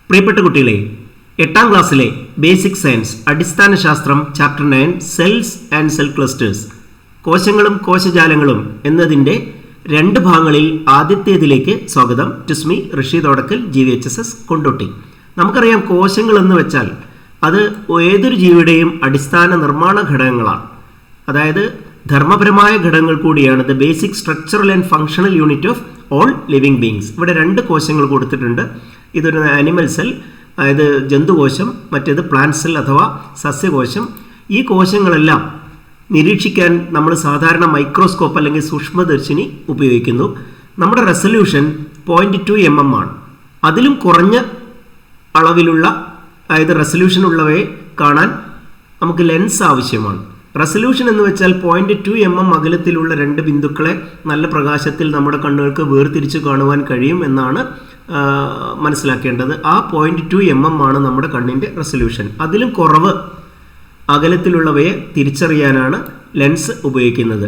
പ്രിയപ്പെട്ട കുട്ടികളെ, 8ാം ക്ലാസ്സിലെ ബേസിക് സയൻസ് അടിസ്ഥാന ശാസ്ത്രം chapter 9 cells and cell clusters കോശങ്ങളും കോശജാലങ്ങളും എന്നതിൻ്റെ 2 ഭാഗങ്ങളിൽ ആദ്യത്തേതിലേക്ക് സ്വാഗതം. ടുസ്മി റഷീദ് ഓടക്കൽ, GVHSS കൊണ്ടോട്ടി. നമുക്കറിയാം, കോശങ്ങൾ എന്ന് വെച്ചാൽ അത് ഏതൊരു ജീവിയുടെയും അടിസ്ഥാന നിർമ്മാണ ഘടകങ്ങളാണ്. അതായത് ധർമ്മപരമായ ഘടകങ്ങൾ കൂടിയാണ്. The basic structural and functional unit of all living beings. ഇവിടെ 2 കോശങ്ങൾ കൊടുത്തിട്ടുണ്ട്. ഇതൊരു ആനിമൽ സെൽ, അതായത് ജന്തുകോശം, മറ്റേത് പ്ലാന്റ് സെൽ അഥവാ സസ്യകോശം. ഈ കോശങ്ങളെല്ലാം നിരീക്ഷിക്കാൻ നമ്മൾ സാധാരണ മൈക്രോസ്കോപ്പ് അല്ലെങ്കിൽ സൂക്ഷ്മദർശിനി ഉപയോഗിക്കുന്നു. നമ്മുടെ റെസൊല്യൂഷൻ 0.2 mm ആണ്. അതിലും കുറഞ്ഞ അളവിലുള്ള, അതായത് റെസൊല്യൂഷൻ ഉള്ളവയെ കാണാൻ നമുക്ക് ലെൻസ് ആവശ്യമാണ്. റെസൊല്യൂഷൻ എന്ന് വെച്ചാൽ 0.2 mm അകലത്തിലുള്ള 2 ബിന്ദുക്കളെ നല്ല പ്രകാശത്തിൽ നമ്മുടെ കണ്ണുകൾക്ക് വേർതിരിച്ച് കാണുവാൻ കഴിയും എന്നാണ് മനസ്സിലാക്കേണ്ടത്. ആ 0.2 mm ആണ് നമ്മുടെ കണ്ണിൻ്റെ റെസൊല്യൂഷൻ. അതിലും കുറവ് അകലത്തിലുള്ളവയെ തിരിച്ചറിയാനാണ് ലെൻസ് ഉപയോഗിക്കുന്നത്.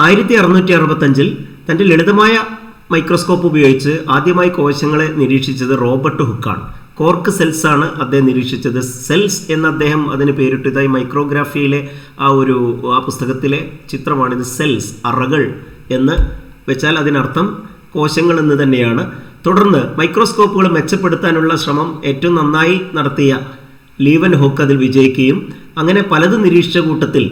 1665 തൻ്റെ ലളിതമായ മൈക്രോസ്കോപ്പ് ഉപയോഗിച്ച് ആദ്യമായി കോശങ്ങളെ നിരീക്ഷിച്ചത് റോബർട്ട് ഹുക്കാണ്. കോർക്ക് സെൽസ് ആണ് അദ്ദേഹം നിരീക്ഷിച്ചത്. സെൽസ് എന്ന് അദ്ദേഹം അതിന് പേരിട്ടതായി മൈക്രോഗ്രാഫിയിലെ ആ പുസ്തകത്തിലെ ചിത്രമാണിത്. സെൽസ്, അറകൾ എന്ന് വെച്ചാൽ അതിനർത്ഥം കോശങ്ങൾ എന്ന് തന്നെയാണ്. തുടർന്ന് മൈക്രോസ്കോപ്പുകൾ മെച്ചപ്പെടുത്താനുള്ള ശ്രമം ഏറ്റവും നന്നായി നടത്തിയ ലീവൻ ഹോക്ക് അതിൽ വിജയിക്കുകയും അങ്ങനെ പലതും നിരീക്ഷിച്ച കൂട്ടത്തിൽ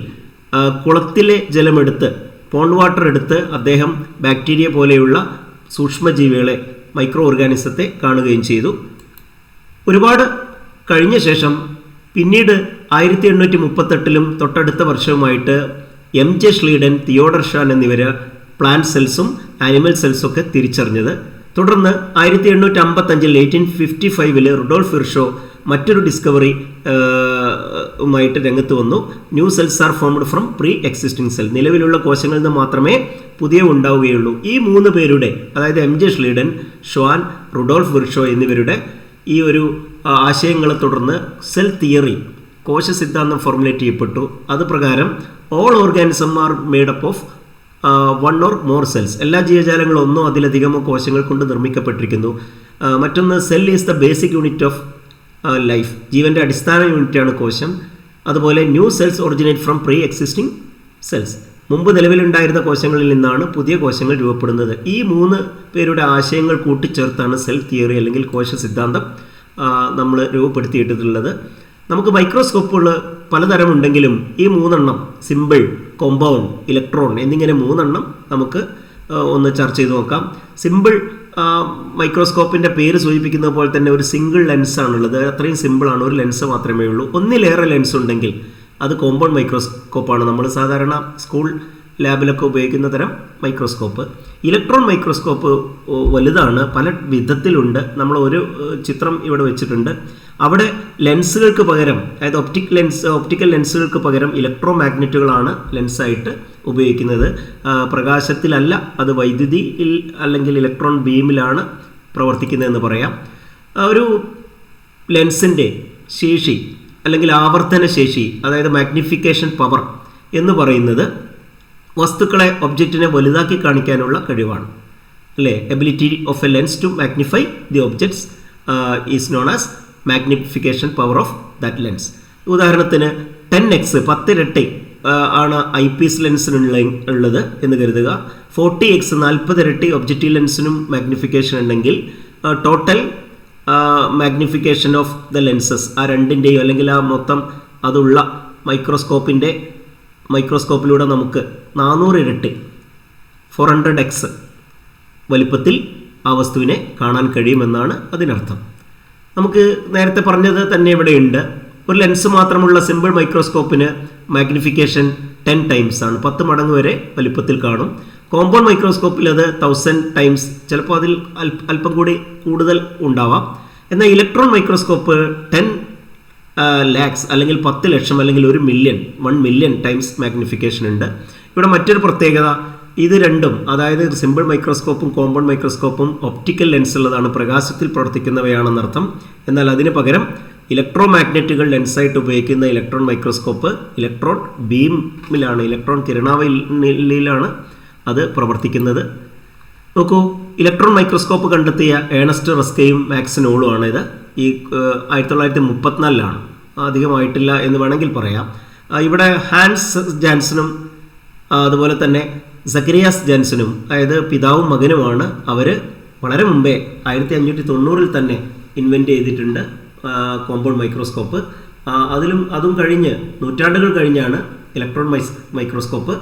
കുളത്തിലെ ജലമെടുത്ത്, പോണ്ട് വാട്ടർ എടുത്ത് അദ്ദേഹം ബാക്ടീരിയ പോലെയുള്ള സൂക്ഷ്മജീവികളെ, മൈക്രോ ഓർഗാനിസത്തെ കാണുകയും ചെയ്തു. ഒരുപാട് കഴിഞ്ഞ ശേഷം പിന്നീട് 1838 തൊട്ടടുത്ത വർഷവുമായിട്ട് MJ ഷ്ലീഡൻ, തിയോഡർ ഷാൻ എന്നിവർ പ്ലാന്റ് സെൽസും ആനിമൽ സെൽസൊക്കെ തിരിച്ചറിഞ്ഞത്. തുടർന്ന് 1855 റുഡോൾഫ് വിർഷോ മറ്റൊരു ഡിസ്കവറി ുമായിട്ട് രംഗത്ത് വന്നു. New cells are formed from pre existing cell. നിലവിലുള്ള കോശങ്ങളിൽ നിന്ന് മാത്രമേ പുതിയ ഉണ്ടാവുകയുള്ളൂ. ഈ 3 പേരുടെ, അതായത് MJ Schleiden, Schwann, Rudolf Virchow എന്നിവരുടെ ഈ ഒരു ആശയങ്ങളെ തുടർന്ന് സെൽ തിയറി, കോശ സിദ്ധാന്തം ഫോർമുലേറ്റ് ചെയ്യപ്പെട്ടു. അത് പ്രകാരം all organism are made up of 1 or more cells. എല്ലാ ജീവജാലങ്ങളും 1 or അതിലധികമോ കോശങ്ങൾ കൊണ്ട് നിർമ്മിക്കപ്പെട്ടിരിക്കുന്നു. മറ്റൊന്ന്, cell is the basic unit of life. ജീവൻ്റെ അടിസ്ഥാന യൂണിറ്റാണ് കോശം. അതുപോലെ new cells originate from pre existing cells. മുമ്പ് നിലവിലുണ്ടായിരുന്ന കോശങ്ങളിൽ നിന്നാണ് പുതിയ കോശങ്ങൾ രൂപപ്പെടുന്നത്. ഈ 3 പേരുടെ ആശയങ്ങൾ കൂട്ടിച്ചേർത്താണ് സെൽ തിയറി അല്ലെങ്കിൽ കോശ സിദ്ധാന്തം നമ്മൾ രൂപപ്പെടുത്തിയിട്ടുള്ളത്. നമുക്ക് മൈക്രോസ്കോപ്പുകൾ പലതരമുണ്ടെങ്കിലും ഈ 3 സിമ്പിൾ, കോമ്പൗണ്ട്, ഇലക്ട്രോൺ എന്നിങ്ങനെ 3 നമുക്ക് ഒന്ന് ചർച്ച ചെയ്ത് നോക്കാം. സിമ്പിൾ മൈക്രോസ്കോപ്പിൻ്റെ പേര് സൂചിപ്പിക്കുന്നത് പോലെ തന്നെ ഒരു സിംഗിൾ ലെൻസാണുള്ളത്. അത്രയും സിമ്പിളാണ്, ഒരു ലെൻസ് മാത്രമേ ഉള്ളൂ. ഒന്നിലേറെ ലെൻസ് ഉണ്ടെങ്കിൽ അത് കോമ്പൗണ്ട് മൈക്രോസ്കോപ്പാണ്. നമ്മൾ സാധാരണ സ്കൂൾ ലാബിലൊക്കെ ഉപയോഗിക്കുന്ന തരം മൈക്രോസ്കോപ്പ്. ഇലക്ട്രോൺ മൈക്രോസ്കോപ്പ് വലുതാണ്, പല വിധത്തിലുണ്ട്. നമ്മൾ ഒരു ചിത്രം ഇവിടെ വെച്ചിട്ടുണ്ട്. അവിടെ ലെൻസുകൾക്ക് പകരം, അതായത് ഒപ്റ്റിക്കൽ ലെൻസുകൾക്ക് പകരം ഇലക്ട്രോ മാഗ്നറ്റുകളാണ് ലെൻസായിട്ട് ഉപയോഗിക്കുന്നത്. പ്രകാശത്തിലല്ല, അത് വൈദ്യുതിയിൽ അല്ലെങ്കിൽ ഇലക്ട്രോൺ ബീമിലാണ് പ്രവർത്തിക്കുന്നതെന്ന് പറയാം. ഒരു ലെൻസിൻ്റെ ശേഷി അല്ലെങ്കിൽ ആവർത്തന ശേഷി, അതായത് മാഗ്നിഫിക്കേഷൻ പവർ എന്ന് പറയുന്നത് വസ്തുക്കളെ, ഒബ്ജക്റ്റിനെ വലുതാക്കി കാണിക്കാനുള്ള കഴിവാണ്, അല്ലേ? Ability of a lens to magnify the objects is known as magnification power of that lens. ഉദാഹരണത്തിന് 10x 10 ഇരട്ടി ആണ് ഐപീസ് ലെൻസിനുള്ളത് എന്ന് കരുതുക. 40x 40 ഇരട്ടി ഒബ്ജക്റ്റീവ് ലെൻസിനും മാഗ്നിഫിക്കേഷൻ ഉണ്ടെങ്കിൽ total magnification of the lenses, ആ രണ്ടിൻ്റെയും അല്ലെങ്കിൽ ആ മൊത്തം അതുള്ള മൈക്രോസ്കോപ്പിലൂടെ നമുക്ക് 400 ഇരട്ടി 400x വലിപ്പത്തിൽ ആ വസ്തുവിനെ കാണാൻ കഴിയുമെന്നാണ് അതിനർത്ഥം. നമുക്ക് നേരത്തെ പറഞ്ഞത് തന്നെ ഇവിടെയുണ്ട്. ഒരു ലെൻസ് മാത്രമുള്ള സിമ്പിൾ മൈക്രോസ്കോപ്പിന് മാഗ്നിഫിക്കേഷൻ 10 times ആണ്, 10 മടങ്ങ് വരെ വലിപ്പത്തിൽ കാണും. കോമ്പൗണ്ട് മൈക്രോസ്കോപ്പിൽ അത് 1000 times, ചിലപ്പോൾ അതിൽ അല്പം കൂടി കൂടുതൽ ഉണ്ടാവാം. എന്നാൽ ഇലക്ട്രോൺ മൈക്രോസ്കോപ്പ് 10 lakhs അല്ലെങ്കിൽ 10 ലക്ഷം അല്ലെങ്കിൽ 1 million times മാഗ്നിഫിക്കേഷൻ ഉണ്ട്. ഇവിടെ മറ്റൊരു പ്രത്യേകത, ഇത് രണ്ടും, അതായത് സിമ്പിൾ മൈക്രോസ്കോപ്പും കോമ്പൗണ്ട് മൈക്രോസ്കോപ്പും ഒപ്റ്റിക്കൽ ലെൻസ് ഉള്ളതാണ്, പ്രകാശത്തിൽ പ്രവർത്തിക്കുന്നവയാണെന്നർത്ഥം. എന്നാൽ അതിന് പകരം ഇലക്ട്രോ മാഗ്നറ്റുകൾ ലെൻസായിട്ട് ഉപയോഗിക്കുന്ന ഇലക്ട്രോൺ മൈക്രോസ്കോപ്പ് ഇലക്ട്രോൺ ബീമിലാണ്, ഇലക്ട്രോൺ കിരണാവലിയിലാണ് അത് പ്രവർത്തിക്കുന്നത്. നോക്കൂ, ഇലക്ട്രോൺ മൈക്രോസ്കോപ്പ് കണ്ടെത്തിയ ഏണസ്റ്റ് റസ്കയും മാക്സ് നോളുമാണ് ഇത്. ഈ 1934 അധികമായിട്ടില്ല എന്ന് വേണമെങ്കിൽ പറയാം. ഇവിടെ ഹാൻസ് ജാൻസനും അതുപോലെ തന്നെ സക്കറിയാസ് ജാൻസനും, അതായത് പിതാവും മകനുമാണ്. അവർ വളരെ മുമ്പേ 1590 തന്നെ ഇൻവെൻറ്റ് ചെയ്തിട്ടുണ്ട് കോമ്പൗണ്ട് മൈക്രോസ്കോപ്പ്. അതും കഴിഞ്ഞ് നൂറ്റാണ്ടുകൾ കഴിഞ്ഞാണ് ഇലക്ട്രോൺ മൈക്രോസ്കോപ്പ്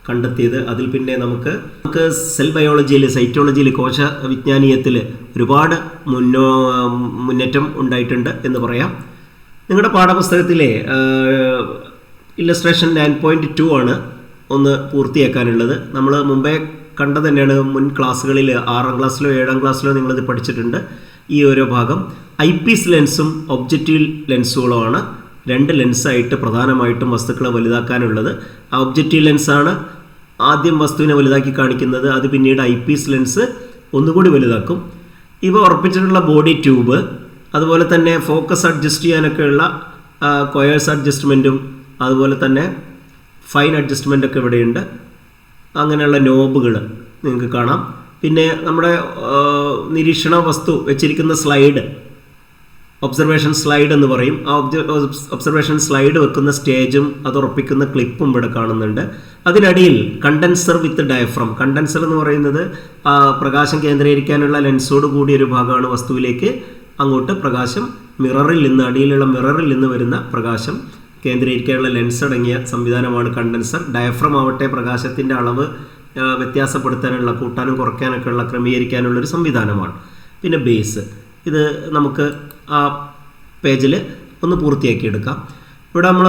കണ്ടെത്തിയത്. അതിൽ പിന്നെ നമുക്ക് സെൽ ബയോളജിയിൽ, സൈറ്റോളജിയിൽ, കോശ വിജ്ഞാനീയത്തിൽ ഒരുപാട് മുന്നേറ്റം ഉണ്ടായിട്ടുണ്ട് എന്ന് പറയാം. നിങ്ങളുടെ പാഠപുസ്തകത്തിലെ ഇല്ലസ്ട്രേഷൻ 9.2 ആണ് ഒന്ന് പൂർത്തിയാക്കാനുള്ളത്. നമ്മൾ മുമ്പേ കണ്ടത് തന്നെയാണ്. മുൻ ക്ലാസ്സുകളിൽ 6ാം ക്ലാസ്സിലോ 7ാം ക്ലാസ്സിലോ നിങ്ങളിത് പഠിച്ചിട്ടുണ്ട്. ഈ ഓരോ ഭാഗം ഐ പീസ് ലെൻസും ഒബ്ജക്റ്റീവ് ലെൻസുകളുമാണ് 2 ലെൻസായിട്ട് പ്രധാനമായിട്ടും വസ്തുക്കളെ വലുതാക്കാനുള്ളത്. ആ ഒബ്ജക്റ്റീവ് ലെൻസാണ് ആദ്യം വസ്തുവിനെ വലുതാക്കി കാണിക്കുന്നത്. അത് പിന്നീട് ഐ പീസ് ലെൻസ് ഒന്നുകൂടി വലുതാക്കും. ഇവ ഉറപ്പിച്ചിട്ടുള്ള ബോഡി ട്യൂബ്, അതുപോലെ തന്നെ ഫോക്കസ് അഡ്ജസ്റ്റ് ചെയ്യാനൊക്കെയുള്ള കൊയേഴ്സ് അഡ്ജസ്റ്റ്മെൻറ്റും അതുപോലെ തന്നെ ഫൈൻ അഡ്ജസ്റ്റ്മെൻ്റൊക്കെ ഇവിടെയുണ്ട്. അങ്ങനെയുള്ള നോബുകൾ നിങ്ങൾക്ക് കാണാം. പിന്നെ നമ്മുടെ നിരീക്ഷണ വസ്തു വെച്ചിരിക്കുന്ന സ്ലൈഡ്, ഒബ്സർവേഷൻ സ്ലൈഡ് എന്ന് പറയും. ആ ഒബ്സർവേഷൻ സ്ലൈഡ് വെക്കുന്ന സ്റ്റേജും അത് ഉറപ്പിക്കുന്ന ക്ലിപ്പും ഇവിടെ കാണുന്നുണ്ട്. അതിനടിയിൽ കണ്ടൻസർ വിത്ത് ഡയഫ്രം. കണ്ടൻസർ എന്ന് പറയുന്നത് പ്രകാശം കേന്ദ്രീകരിക്കാനുള്ള ലെൻസോട് കൂടിയൊരു ഭാഗമാണ്. വസ്തുവിലേക്ക് അങ്ങോട്ട് പ്രകാശം മിററിൽ നിന്ന്, അടിയിലുള്ള മിററിൽ നിന്ന് വരുന്ന പ്രകാശം കേന്ദ്രീകരിക്കാനുള്ള ലെൻസ് അടങ്ങിയ സംവിധാനമാണ് കണ്ടൻസർ. ഡയഫ്രം ആവട്ടെ പ്രകാശത്തിൻ്റെ അളവ് വ്യത്യാസപ്പെടുത്താനുള്ള, കൂട്ടാനും കുറയ്ക്കാനൊക്കെ ഉള്ള, ക്രമീകരിക്കാനുള്ളൊരു സംവിധാനമാണ്. പിന്നെ ബേസ്, ഇത് നമുക്ക് ആ പേജിൽ ഒന്ന് പൂർത്തിയാക്കിയെടുക്കാം. ഇവിടെ നമ്മൾ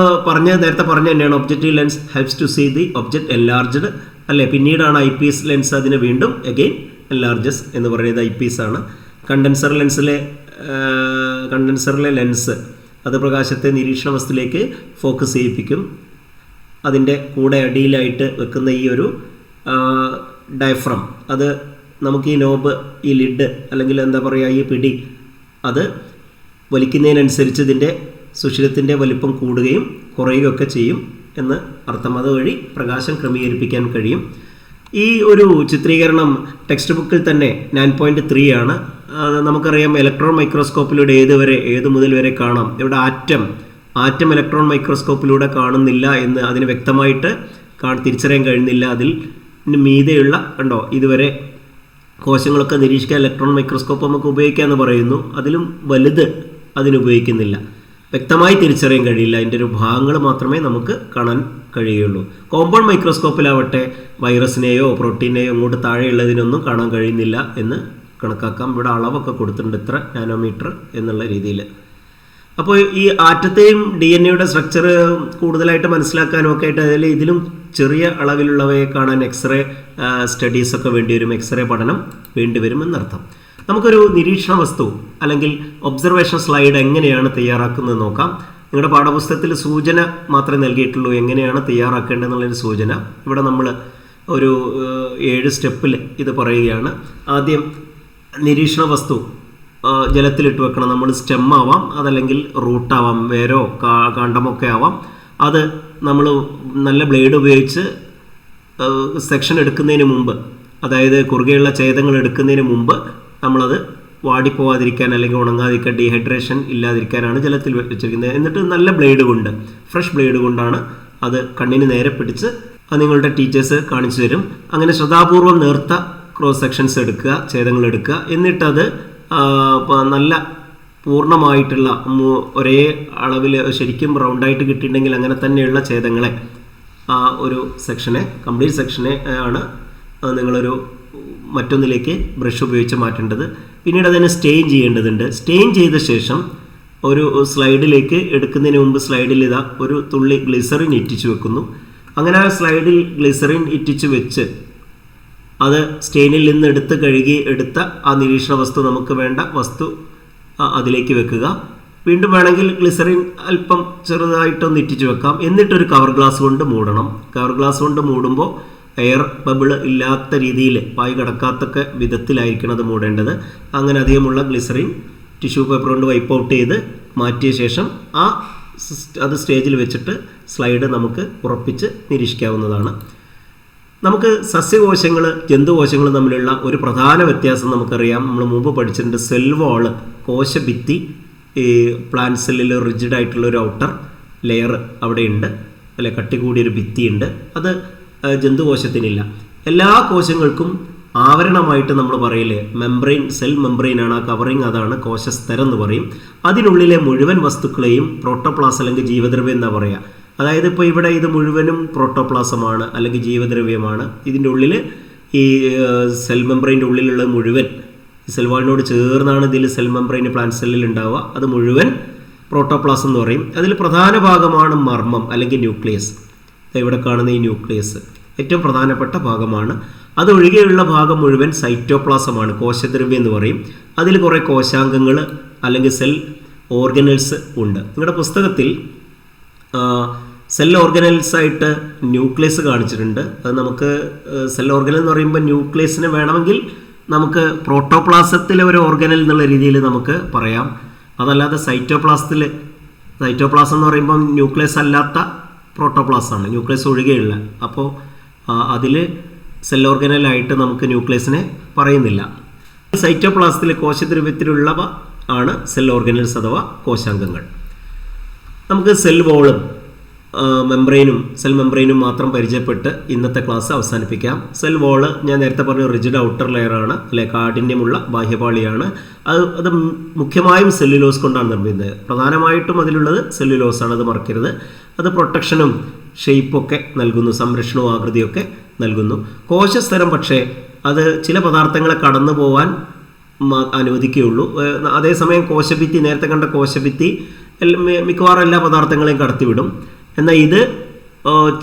നേരത്തെ പറഞ്ഞ തന്നെയാണ് objective lens helps to see the object enlarged അല്ലേ. പിന്നീടാണ് ഐ പീസ് ലെൻസ് അതിനെ വീണ്ടും അഗെയിൻ എൻലാർജസ് എന്ന് പറയുന്നത് ഐ പീസ് ആണ്. കണ്ടൻസറിലെ ലെൻസ് അത് പ്രകാശത്തെ നിരീക്ഷണ വസ്തുവിലേക്ക് ഫോക്കസ് ചെയ്യിപ്പിക്കും. അതിൻ്റെ കൂടെ അടിയിലായിട്ട് വെക്കുന്ന ഈ ഒരു ഡയഫ്രം, അത് നമുക്ക് ഈ നോബ്, ഈ ലിഡ് അല്ലെങ്കിൽ എന്താ പറയുക, ഈ പിടി അത് വലിക്കുന്നതിനനുസരിച്ച് ഇതിൻ്റെ സുഷിരത്തിൻ്റെ വലിപ്പം കൂടുകയും കുറയുകയൊക്കെ ചെയ്യും എന്ന് അർത്ഥം. അതുവഴി പ്രകാശം ക്രമീകരിപ്പിക്കാൻ കഴിയും. ഈ ഒരു ചിത്രീകരണം ടെക്സ്റ്റ് ബുക്കിൽ തന്നെ 9.3 ആണ്. നമുക്കറിയാം ഇലക്ട്രോൺ മൈക്രോസ്കോപ്പിലൂടെ ഏത് മുതൽ വരെ കാണാം. ഇവിടെ ആറ്റം ഇലക്ട്രോൺ മൈക്രോസ്കോപ്പിലൂടെ കാണുന്നില്ല എന്ന് അതിന് വ്യക്തമായിട്ട് തിരിച്ചറിയാൻ കഴിയുന്നില്ല. അതിൽ മീതെയുള്ള കണ്ടോ, ഇതുവരെ കോശങ്ങളൊക്കെ നിരീക്ഷിക്കാൻ ഇലക്ട്രോൺ മൈക്രോസ്കോപ്പ് നമുക്ക് ഉപയോഗിക്കാമെന്ന് പറയുന്നു. അതിലും വലുത് അതിനുപയോഗിക്കുന്നില്ല. വ്യക്തമായി തിരിച്ചറിയാൻ കഴിയില്ല. അതിൻ്റെ ഒരു ഭാഗങ്ങൾ മാത്രമേ നമുക്ക് കാണാൻ കഴിയുള്ളൂ. കോമ്പൗണ്ട് മൈക്രോസ്കോപ്പിലാവട്ടെ വൈറസിനെയോ പ്രോട്ടീനെയോ അങ്ങോട്ട് താഴെയുള്ളതിനൊന്നും കാണാൻ കഴിയുന്നില്ല എന്ന് കണക്കാക്കാം. ഇവിടെ അളവൊക്കെ കൊടുത്തിട്ടുണ്ട്, ഇത്ര നാനോമീറ്റർ എന്നുള്ള രീതിയിൽ. അപ്പോൾ ഈ ആറ്റത്തെയും DNA-യുടെ സ്ട്രക്ചർ കൂടുതലായിട്ട് മനസ്സിലാക്കാനും ഒക്കെ ആയിട്ട് ഇതിലും ചെറിയ അളവിലുള്ളവയെ കാണാൻ എക്സ്റേ സ്റ്റഡീസൊക്കെ വേണ്ടിവരും, എക്സ്റേ പഠനം വേണ്ടിവരും എന്നർത്ഥം. നമുക്കൊരു നിരീക്ഷണ വസ്തു അല്ലെങ്കിൽ ഒബ്സർവേഷൻ സ്ലൈഡ് എങ്ങനെയാണ് തയ്യാറാക്കുന്നത് നോക്കാം. നിങ്ങളുടെ പാഠപുസ്തകത്തിൽ സൂചന മാത്രമേ നൽകിയിട്ടുള്ളൂ, എങ്ങനെയാണ് തയ്യാറാക്കേണ്ടതെന്നുള്ളൊരു സൂചന. ഇവിടെ നമ്മൾ ഒരു 7 സ്റ്റെപ്പിൽ ഇത് പറയുകയാണ്. ആദ്യം നിരീക്ഷണ വസ്തു ജലത്തിലിട്ട് വെക്കണം. നമ്മൾ സ്റ്റെം ആവാം, അതല്ലെങ്കിൽ റൂട്ടാവാം, വേരോ കാണ്ഡമൊക്കെ ആവാം. അത് നമ്മൾ നല്ല ബ്ലേഡ് ഉപയോഗിച്ച് സെക്ഷൻ എടുക്കുന്നതിന് മുമ്പ്, അതായത് കുറുകെയുള്ള ഛേദങ്ങൾ എടുക്കുന്നതിന് മുമ്പ് നമ്മളത് വാടിപ്പോവാതിരിക്കാൻ അല്ലെങ്കിൽ ഉണങ്ങാതിരിക്കാൻ, ഡീഹൈഡ്രേഷൻ ഇല്ലാതിരിക്കാനാണ് ജലത്തിൽ വെച്ചിരിക്കുന്നത്. എന്നിട്ട് നല്ല ബ്ലേഡ് കൊണ്ട്, ഫ്രഷ് ബ്ലേഡ് കൊണ്ടാണ് അത് കണ്ണിന് നേരെ പിടിച്ച് അത് നിങ്ങളുടെ ടീച്ചേഴ്സ് കാണിച്ചു തരും. അങ്ങനെ ശ്രദ്ധാപൂർവം നേർത്ത ക്രോസ് സെക്ഷൻസ് എടുക്കുക, ഛേദങ്ങൾ എടുക്കുക. എന്നിട്ടത് നല്ല പൂർണ്ണമായിട്ടുള്ള ഒരേ അളവിൽ ശരിക്കും റൗണ്ടായിട്ട് കിട്ടിയിട്ടുണ്ടെങ്കിൽ അങ്ങനെ തന്നെയുള്ള ഛേദങ്ങളെ, ആ ഒരു സെക്ഷനെ, കംപ്ലീറ്റ് സെക്ഷനെ ആണ് നിങ്ങളൊരു മറ്റൊന്നിലേക്ക് ബ്രഷ് ഉപയോഗിച്ച് മാറ്റേണ്ടത്. പിന്നീട് അതിനെ സ്റ്റെയിൻ ചെയ്യേണ്ടതുണ്ട്. സ്റ്റെയിൻ ചെയ്ത ശേഷം ഒരു സ്ലൈഡിലേക്ക് എടുക്കുന്നതിന് മുമ്പ് സ്ലൈഡിൽ ഇതാ ഒരു തുള്ളി ഗ്ലിസറിൻ ഇറ്റിച്ച് വെക്കുന്നു. അങ്ങനെ ആ സ്ലൈഡിൽ ഗ്ലിസറിൻ ഇറ്റിച്ച് വെച്ച് അത് സ്റ്റെയിനിൽ നിന്ന് എടുത്ത് കഴുകി എടുത്ത ആ നിരീക്ഷണ വസ്തു, നമുക്ക് വേണ്ട വസ്തു അതിലേക്ക് വെക്കുക. വീണ്ടും വേണമെങ്കിൽ ഗ്ലിസറിൻ അല്പം ചെറുതായിട്ടൊന്ന് ഇറ്റിച്ച് വെക്കാം. എന്നിട്ടൊരു കവർ ഗ്ലാസ് കൊണ്ട് മൂടണം. കവർ ഗ്ലാസ് കൊണ്ട് മൂടുമ്പോൾ എയർ ബബിള് ഇല്ലാത്ത രീതിയിൽ, വായു കടക്കാത്തൊക്കെ വിധത്തിലായിരിക്കണം അത് മൂടേണ്ടത്. അങ്ങനെ അധികമുള്ള ഗ്ലിസറിൻ ടിഷ്യൂ പേപ്പർ കൊണ്ട് വൈപ്പ് ഔട്ട് ചെയ്ത് മാറ്റിയ ശേഷം അത് സ്റ്റേജിൽ വെച്ചിട്ട് സ്ലൈഡ് നമുക്ക് ഉറപ്പിച്ച് നിരീക്ഷിക്കാവുന്നതാണ്. നമുക്ക് സസ്യകോശങ്ങൾ ജന്തുകോശങ്ങൾ തമ്മിലുള്ള ഒരു പ്രധാന വ്യത്യാസം നമുക്കറിയാം. നമ്മൾ മുമ്പ് പഠിച്ചിട്ടുണ്ട്. സെൽ വാള്, കോശഭിത്തി ഈ പ്ലാന്റ് സെല്ലിൽ റിജിഡ് ആയിട്ടുള്ള ഒരു ഔട്ടർ ലെയർ അവിടെയുണ്ട്, അല്ലെ, കട്ടി കൂടിയൊരു ഭിത്തിയുണ്ട്. അത് ജന്തുകോശത്തിനില്ല. എല്ലാ കോശങ്ങൾക്കും ആവരണമായിട്ട് നമ്മൾ പറയില്ലേ മെംബ്രെയിൻ, സെൽ മെംബ്രെയിനാണ് ആ കവറിങ്, അതാണ് കോശസ്തരം എന്ന് പറയും. അതിനുള്ളിലെ മുഴുവൻ വസ്തുക്കളെയും പ്രോട്ടോപ്ലാസം അല്ലെങ്കിൽ ജീവദ്രവ്യം എന്നാ പറയുക. അതായത് ഇപ്പോൾ ഇവിടെ ഇത് മുഴുവനും പ്രോട്ടോപ്ലാസമാണ് അല്ലെങ്കിൽ ജീവദ്രവ്യമാണ്. ഇതിൻ്റെ ഉള്ളിൽ ഈ സെൽ മെംബ്രെയിൻ്റെ ഉള്ളിലുള്ള മുഴുവൻ സെൽ വാളിനോട് ചേർന്നാണ് ഇതിൽ സെൽ മെംബ്രെയിൻ പ്ലാന്റ് സെല്ലിൽ ഉണ്ടാവുക. അത് മുഴുവൻ പ്രോട്ടോപ്ലാസം എന്ന് പറയും. അതിൽ പ്രധാന ഭാഗമാണ് മർമ്മം അല്ലെങ്കിൽ ന്യൂക്ലിയസ്. ഇവിടെ കാണുന്ന ഈ ന്യൂക്ലിയസ് ഏറ്റവും പ്രധാനപ്പെട്ട ഭാഗമാണ്. അതൊഴികെയുള്ള ഭാഗം മുഴുവൻ സൈറ്റോപ്ലാസമാണ്, കോശദ്രവ്യം എന്ന് പറയും. അതിൽ കുറേ കോശാംഗങ്ങൾ അല്ലെങ്കിൽ സെൽ ഓർഗനൽസ് ഉണ്ട്. നിങ്ങളുടെ പുസ്തകത്തിൽ സെൽ ഓർഗനൽസ് ആയിട്ട് ന്യൂക്ലിയസ് കാണിച്ചിട്ടുണ്ട്. അത് നമുക്ക് സെൽ ഓർഗനൽ എന്ന് പറയുമ്പോൾ ന്യൂക്ലിയസിനെ വേണമെങ്കിൽ നമുക്ക് പ്രോട്ടോപ്ലാസത്തിലെ ഒരു ഓർഗനൽ എന്നുള്ള രീതിയിൽ നമുക്ക് പറയാം. അതല്ലാതെ സൈറ്റോപ്ലാസം എന്ന് പറയുമ്പം ന്യൂക്ലിയസ് അല്ലാത്ത പ്രോട്ടോപ്ലാസാണ്, ന്യൂക്ലിയസ് ഒഴികെയുള്ള. അപ്പോൾ അതിൽ സെൽ ഓർഗനലായിട്ട് നമുക്ക് ന്യൂക്ലിയസിനെ പറയുന്നില്ല. സൈറ്റോപ്ലാസത്തിൽ കോശദ്രവ്യത്തിലുള്ളവ ആണ് സെൽ ഓർഗനൽസ് അഥവാ കോശാംഗങ്ങൾ. നമുക്ക് സെൽ വോളും സെൽ മെംബ്രെയിനും മാത്രം പരിചയപ്പെട്ട് ഇന്നത്തെ ക്ലാസ് അവസാനിപ്പിക്കാം. സെൽ വോള് ഞാൻ നേരത്തെ പറഞ്ഞ റിജിഡ് ഔട്ടർ ലെയറാണ്, അല്ലെ, കാഠിന്യമുള്ള ബാഹ്യപാളിയാണ്. അത് മുഖ്യമായും സെല്ലുലോസ് കൊണ്ടാണ് നിർമ്മിക്കുന്നത്. പ്രധാനമായിട്ടും അതിലുള്ളത് സെല്ലുലോസാണ്, അത് മറക്കരുത്. അത് പ്രൊട്ടക്ഷനും ഷെയ്പ്പൊക്കെ നൽകുന്നു, സംരക്ഷണവും ആകൃതിയൊക്കെ നൽകുന്നു. കോശസ്തരം പക്ഷേ അത് ചില പദാർത്ഥങ്ങളെ കടന്നു പോകാൻ അനുവദിക്കുകയുള്ളൂ. അതേസമയം കോശഭിത്തി, നേരത്തെ കണ്ട കോശഭിത്തി മിക്കവാറും എല്ലാ പദാർത്ഥങ്ങളെയും കടത്തിവിടും. എന്നാൽ ഇത്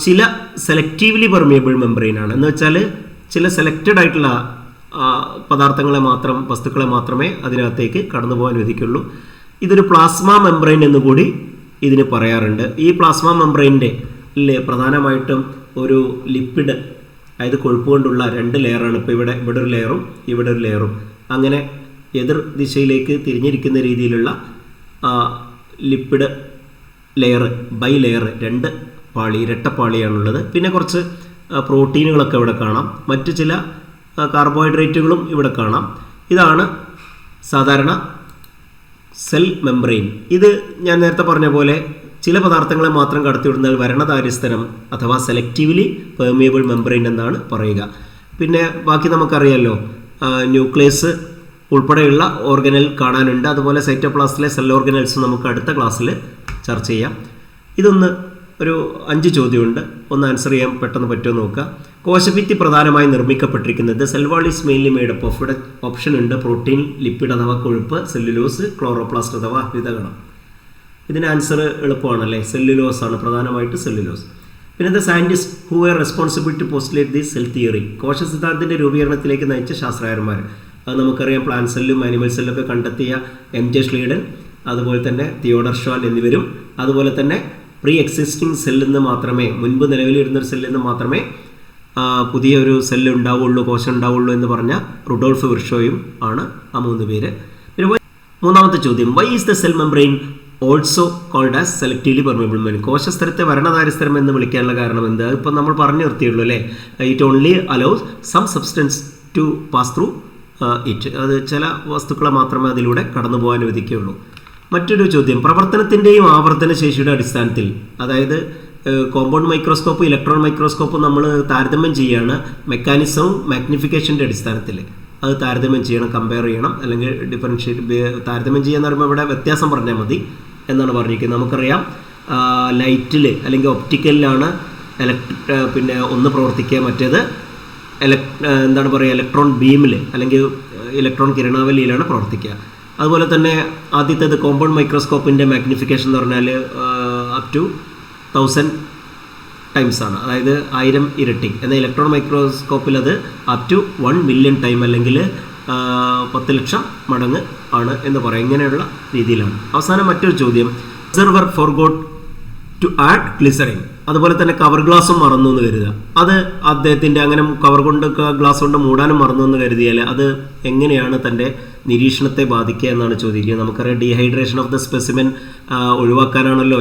ചില സെലക്റ്റീവ്ലി പെർമിയബിൾ മെംബ്രെയിനാണ്. എന്ന് വെച്ചാൽ ചില സെലക്റ്റഡ് ആയിട്ടുള്ള വസ്തുക്കളെ മാത്രമേ അതിനകത്തേക്ക് കടന്നു പോകാൻ അനുവദിക്കുള്ളൂ. ഇതൊരു പ്ലാസ്മ മെംബ്രെയിൻ എന്നുകൂടി ഇതിന് പറയാറുണ്ട്. ഈ പ്ലാസ്മ മെംബ്രെയിൻ്റെ പ്രധാനമായിട്ടും ഒരു ലിപ്പിഡ്, അതായത് കൊഴുപ്പ് കൊണ്ടുള്ള 2 ലെയറാണ്. ഇപ്പോൾ ഇവിടെ ഒരു ലെയറും ഇവിടെ ഒരു ലെയറും, അങ്ങനെ എതിർ ദിശയിലേക്ക് തിരിഞ്ഞിരിക്കുന്ന രീതിയിലുള്ള ലിപ്പിഡ് ലെയർ, ബൈ ലെയർ, 2 പാളി, ഇരട്ടപ്പാളിയാണുള്ളത്. പിന്നെ കുറച്ച് പ്രോട്ടീനുകളൊക്കെ ഇവിടെ കാണാം, മറ്റു ചില കാർബോഹൈഡ്രേറ്റുകളും ഇവിടെ കാണാം. ഇതാണ് സാധാരണ സെൽ മെംബ്രെയിൻ. ഇത് ഞാൻ നേരത്തെ പറഞ്ഞ പോലെ ചില പദാർത്ഥങ്ങളെ മാത്രം കടത്തിവിടുന്നാൽ വരണധാര്യസ്തരം അഥവാ സെലക്റ്റീവ്ലി പെർമിയബിൾ മെംബ്രെയിൻ എന്നാണ് പറയുക. പിന്നെ ബാക്കി നമുക്കറിയാമല്ലോ, ന്യൂക്ലിയസ് ഉൾപ്പെടെയുള്ള ഓർഗനൽ കാണാനുണ്ട്. അതുപോലെ സൈറ്റോപ്ലാസത്തിലെ സെൽ ഓർഗനൽസ് നമുക്ക് അടുത്ത ക്ലാസ്സിൽ ചർച്ച ചെയ്യാം. ഇതൊന്ന് ഒരു 5 ചോദ്യമുണ്ട്, ഒന്ന് ആൻസർ ചെയ്യാൻ പെട്ടെന്ന് പറ്റുമോ നോക്കുക. കോശഭിത്തി പ്രധാനമായി നിർമ്മിക്കപ്പെട്ടിരിക്കുന്നത് cell wall is mainly made up of. ഇവിടെ ഓപ്ഷൻ ഉണ്ട്: പ്രോട്ടീൻ, ലിപ്പിഡ് അഥവാ കൊഴുപ്പ്, സെല്ലുലോസ്, ക്ലോറോപ്ലാസ്റ്റ് അഥവാ ഹരിതകണം. ഇതിന് ആൻസർ എളുപ്പമാണല്ലേ, സെല്ലുലോസ് ആണ്, പ്രധാനമായിട്ട് സെല്ലുലോസ്. പിന്നെ the scientist who are responsible to postulate the cell theory, കോശ സിദ്ധാന്തത്തിൻ്റെ രൂപീകരണത്തിലേക്ക് നയിച്ച ശാസ്ത്രകാരന്മാർ. അത് നമുക്കറിയാം, പ്ലാന്റ് സെല്ലും ആനിമൽ സെല്ലൊക്കെ കണ്ടെത്തിയ M.J. സ്ലീഡൻ, അതുപോലെ തന്നെ തിയോഡർ ഷ്വാൻ എന്നിവരും, അതുപോലെ തന്നെ പ്രീ എക്സിസ്റ്റിംഗ് സെല്ലിൽ മാത്രമേ, മുൻപ് നിലവിലിരുന്നൊരു സെല്ലിൽ നിന്ന് മാത്രമേ പുതിയ ഒരു സെല്ല് ഉണ്ടാവുള്ളൂ, കോശം ഉണ്ടാവുള്ളൂ എന്ന് പറഞ്ഞ റുഡോൾഫ് വിർഷോയും ആണ് ആ 3 പേര്. പിന്നെ മൂന്നാമത്തെ ചോദ്യം: why is the cell membrane also called as selectively permeable membrane? കോശസ്തരത്തെ വരണധാര്യസ്തരം എന്ന് വിളിക്കാനുള്ള കാരണം എന്ത്? ഇപ്പം നമ്മൾ പറഞ്ഞു നിർത്തിയുള്ളൂ അല്ലേ. It only allows some substance to pass through it. അത് ചില വസ്തുക്കളെ മാത്രമേ അതിലൂടെ കടന്നു പോകാൻ അനുവദിക്കുകയുള്ളൂ. മറ്റൊരു ചോദ്യം: പ്രവർത്തനത്തിൻ്റെയും ആവർത്തന ശേഷിയുടെ അടിസ്ഥാനത്തിൽ, അതായത് കോമ്പൗണ്ട് മൈക്രോസ്കോപ്പ്, ഇലക്ട്രോൺ മൈക്രോസ്കോപ്പ് നമ്മൾ താരതമ്യം ചെയ്യുകയാണ്. മെക്കാനിസവും മാഗ്നിഫിക്കേഷൻ്റെ അടിസ്ഥാനത്തിൽ അത് താരതമ്യം ചെയ്യണം, കമ്പയർ ചെയ്യണം, അല്ലെങ്കിൽ ഡിഫറൻഷ്യേറ്റ്. താരതമ്യം ചെയ്യാന്ന് പറയുമ്പോൾ ഇവിടെ വ്യത്യാസം പറഞ്ഞാൽ മതി എന്നാണ് പറഞ്ഞിരിക്കുന്നത്. നമുക്കറിയാം, ലൈറ്റിൽ അല്ലെങ്കിൽ ഒപ്റ്റിക്കലിലാണ് പിന്നെ ഒന്ന് പ്രവർത്തിക്കുക, മറ്റേത് എന്താണ് പറയുക, ഇലക്ട്രോൺ ബീമിൽ അല്ലെങ്കിൽ ഇലക്ട്രോൺ കിരണാവലിയിലാണ് പ്രവർത്തിക്കുക. അതുപോലെ തന്നെ ആദ്യത്തേത് കോമ്പൗണ്ട് മൈക്രോസ്കോപ്പിൻ്റെ മാഗ്നിഫിക്കേഷൻ എന്ന് പറഞ്ഞാൽ അപ് ടു 1000 ടൈംസ് ആണ്, അതായത് 1000 ഇരട്ടി. എന്നാൽ ഇലക്ട്രോൺ മൈക്രോസ്കോപ്പിൽ അത് അപ് ടു 1 മില്യൺ ടൈം അല്ലെങ്കിൽ 10 ലക്ഷം മടങ്ങ് ആണ് എന്ന് പറയും. ഇങ്ങനെയുള്ള രീതിയിലാണ്. അവസാനം മറ്റൊരു ചോദ്യം: observer forgot to add glycerine. അതുപോലെ തന്നെ കവർ ഗ്ലാസും മറന്നു എന്ന് കരുതുക. അത് അദ്ദേഹത്തിൻ്റെ അങ്ങനെ ഗ്ലാസ് കൊണ്ട് മൂടാനും മറന്നു എന്ന് കരുതിയാൽ അത് എങ്ങനെയാണ് തൻ്റെ നിരീക്ഷണത്തെ ബാധിക്കുക എന്നാണ് ചോദിക്കുന്നത്. നമുക്കറിയാം, ഡീഹൈഡ്രേഷൻ ഓഫ് ദ സ്പെസിമെൻ ഒഴിവാക്കാനാണല്ലോ,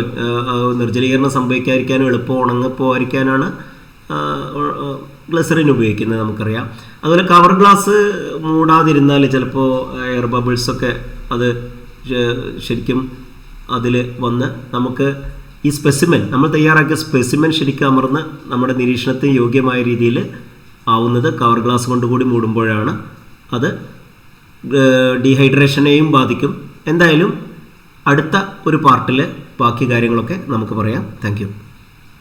നിർജ്ജലീകരണം സംഭവിക്കാതിരിക്കാനും എളുപ്പം ഉണങ്ങിപ്പോകാതിരിക്കാനാണ് ഗ്ലിസറിൻ ഉപയോഗിക്കുന്നത്, നമുക്കറിയാം. അതുപോലെ കവർ ഗ്ലാസ് മൂടാതിരുന്നാൽ ചിലപ്പോൾ എയർ ബബിൾസൊക്കെ അത് ശരിക്കും അതിൽ വന്ന് നമുക്ക് ഈ സ്പെസിമെൻ നമ്മൾ തയ്യാറാക്കിയ സ്പെസിമെൻ ശരിക്കും അമർന്ന് നമ്മുടെ നിരീക്ഷണത്തിന് യോഗ്യമായ രീതിയിൽ ആവുന്നത് കവർ ഗ്ലാസ് കൊണ്ടുകൂടി മൂടുമ്പോഴാണ്. അത് ഡീഹൈഡ്രേഷനെയും ബാധിക്കും. എന്തായാലും അടുത്ത ഒരു പാർട്ടിൽ ബാക്കി കാര്യങ്ങളൊക്കെ നമുക്ക് പറയാം. Thank you.